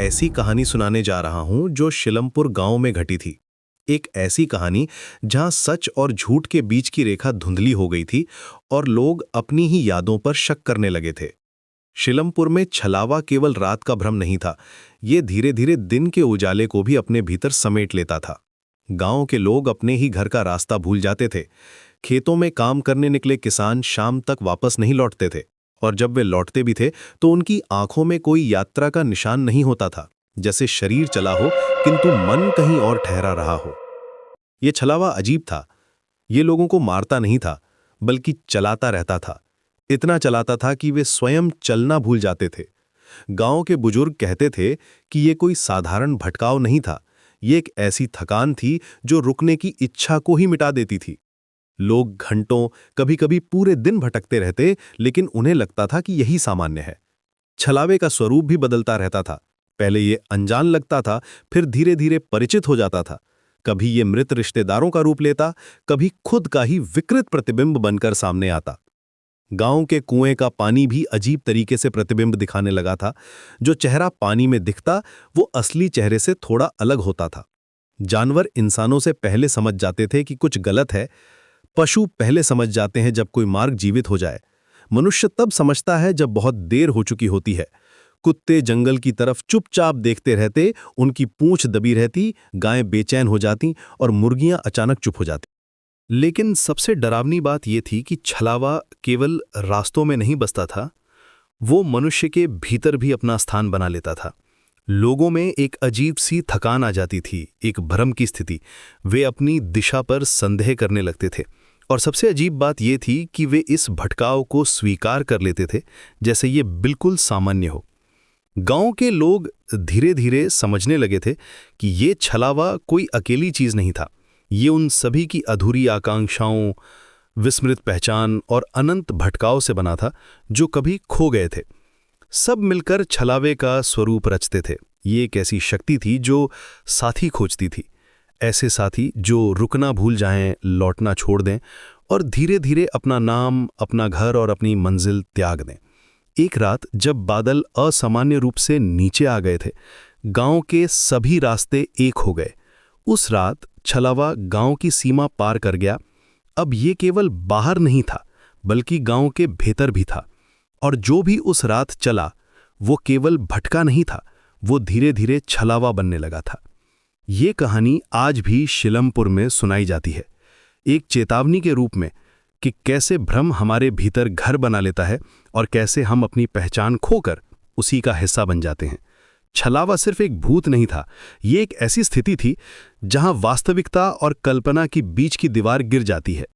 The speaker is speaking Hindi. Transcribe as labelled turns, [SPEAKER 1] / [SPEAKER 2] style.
[SPEAKER 1] ऐसी कहानी सुनाने जा रहा हूं जो शिलमपुर गांव में घटी थी। एक ऐसी कहानी जहां सच और झूठ के बीच की रेखा धुंधली हो गई थी और लोग अपनी ही यादों पर शक करने लगे थे। शिलमपुर में छलावा केवल रात का भ्रम नहीं था, ये धीरे धीरे दिन के उजाले को भी अपने भीतर समेट लेता था। गांव के लोग अपने ही घर का रास्ता भूल जाते थे। खेतों में काम करने निकले किसान शाम तक वापस नहीं लौटते थे, और जब वे लौटते भी थे तो उनकी आंखों में कोई यात्रा का निशान नहीं होता था, जैसे शरीर चला हो किंतु मन कहीं और ठहरा रहा हो। ये छलावा अजीब था। ये लोगों को मारता नहीं था, बल्कि चलाता रहता था। इतना चलाता था कि वे स्वयं चलना भूल जाते थे। गांव के बुजुर्ग कहते थे कि ये कोई साधारण भटकाव नहीं था, ये एक ऐसी थकान थी जो रुकने की इच्छा को ही मिटा देती थी। लोग घंटों, कभी कभी पूरे दिन भटकते रहते, लेकिन उन्हें लगता था कि यही सामान्य है। छलावे का स्वरूप भी बदलता रहता था। पहले ये अनजान लगता था, फिर धीरे धीरे परिचित हो जाता था। कभी ये मृत रिश्तेदारों का रूप लेता, कभी खुद का ही विकृत प्रतिबिंब बनकर सामने आता। गांव के कुएं का पानी भी अजीब तरीके से प्रतिबिंब दिखाने लगा था। जो चेहरा पानी में दिखता, वो असली चेहरे से थोड़ा अलग होता था। जानवर इंसानों से पहले समझ जाते थे कि कुछ गलत है। पशु पहले समझ जाते हैं जब कोई मार्ग जीवित हो जाए। मनुष्य तब समझता है जब बहुत देर हो चुकी होती है। कुत्ते जंगल की तरफ चुपचाप देखते रहते, उनकी पूंछ दबी रहती, गायें बेचैन हो जाती और मुर्गियां अचानक चुप हो जाती। लेकिन सबसे डरावनी बात यह थी कि छलावा केवल रास्तों में नहीं बसता था, वो मनुष्य के भीतर भी अपना स्थान बना लेता था। लोगों में एक अजीब सी थकान आ जाती थी, एक भ्रम की स्थिति। वे अपनी दिशा पर संदेह करने लगते थे, और सबसे अजीब बात यह थी कि वे इस भटकाव को स्वीकार कर लेते थे, जैसे ये बिल्कुल सामान्य हो। गांव के लोग धीरे धीरे समझने लगे थे कि ये छलावा कोई अकेली चीज नहीं था। ये उन सभी की अधूरी आकांक्षाओं, विस्मृत पहचान और अनंत भटकाव से बना था, जो कभी खो गए थे। सब मिलकर छलावे का स्वरूप रचते थे। ये एक ऐसी शक्ति थी जो साथी खोजती थी, ऐसे साथी जो रुकना भूल जाएं, लौटना छोड़ दें और धीरे धीरे अपना नाम, अपना घर और अपनी मंजिल त्याग दें। एक रात जब बादल असामान्य रूप से नीचे आ गए थे, गांव के सभी रास्ते एक हो गए। उस रात छलावा गांव की सीमा पार कर गया। अब ये केवल बाहर नहीं था, बल्कि गांव के भीतर भी था। और जो भी उस रात चला, वो केवल भटका नहीं था, वो धीरे धीरे छलावा बनने लगा था। ये कहानी आज भी शिलमपुर में सुनाई जाती है, एक चेतावनी के रूप में कि कैसे भ्रम हमारे भीतर घर बना लेता है और कैसे हम अपनी पहचान खोकर उसी का हिस्सा बन जाते हैं। छलावा सिर्फ एक भूत नहीं था, ये एक ऐसी स्थिति थी जहां वास्तविकता और कल्पना की बीच की दीवार गिर जाती है।